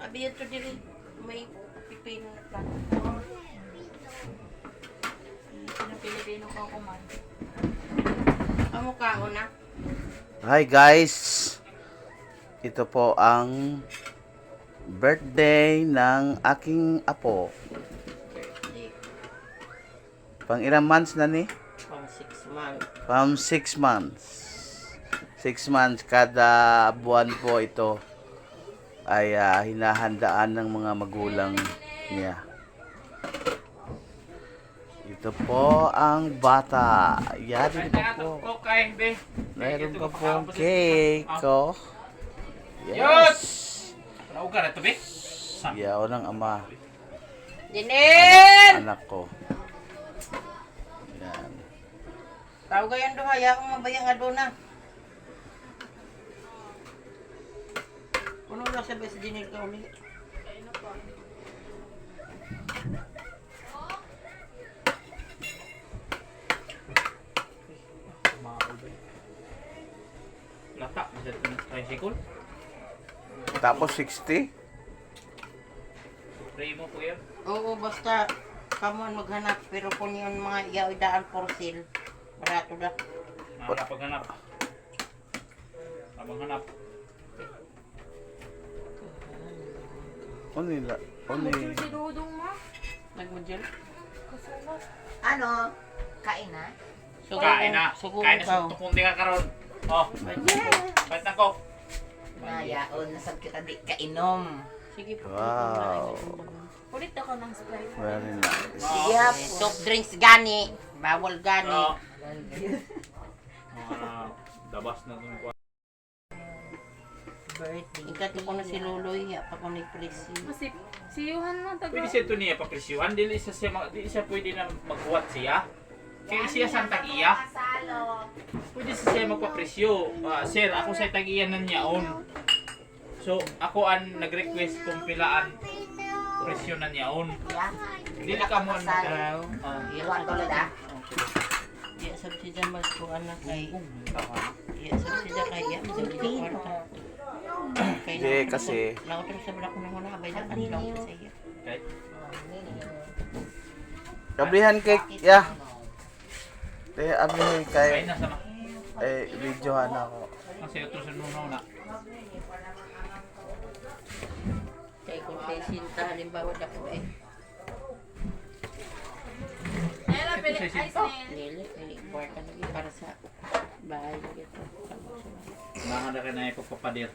Abi ito diri may pipino na plato. Pilipino ko kuman. Amo ka una. Hi guys! Ito po ang birthday ng aking apo. Pang ilang months na ni? Pang 6 months. Pang 6 months. 6 months kada buwan po ito ay hinahandaan ng mga magulang niya. Ito po ang bata. Yari pa po. Mayroon pa po ang cake. Oh. Yes! Nauga na ito, be? Yaw ng ama. Dinin! Anak ko. Yan. Tao gayan do haya akong mabayang aduna. Kuno lang sa best dinil ka uli. Lata, bisa ito ng tricycle. Tapos 60? Primo po yan. Oo, basta kamuan maghanap pero kung yung mga iyaw-idaan for sale, barato na. Nakakapaghanap. Habang hanap. O nila? O ni? Si Dudong ma. Nagmudyan? Ano? Kain na? Kain na. Sugo Kain na ikaw. sa tukong di ka karon. Oh, bait na ko. Nayaon, nasab kita di kainom. Sige po. Wow. Ulit ako ng Sprite. Very nice. Sige ha po. Soft drinks gani. Bawal gani. Oh. Dabas na dun ko. Birthday. Ikato ko na si Luloy. Pa ko nag-presi. Kasi si Yuhan lang taga. Pwede siya ito niya papresyuhan. Dili siya pwede na magbuhat siya. Kaya siya sa tag-iya. Pwede siya magpapresyo. Sir, ako sa tag-iya ng niyaon. So, ako ang nag-request kung pilaan presyo na niyaon. Dili ka mo Daw. Iwan ko lang Iya subsidya mas ko anak kay. Iya subsidya kay. Iya subsidya kwarta. Hindi kasi Nakotro sa balak ng wala. Abay na kanilong ko sa iya. Okay. kablihan cake. Yeah. Ablihan Kain kay na sama. videohan ako. Kasi ito sa nunaw na. Kay kung kay sinta halimbawa dako eh. Ela pili Ito sa ice isin. na. Nili kay kwarta lagi para sa bahay lagi to. Mga na rin na ipagpapadir.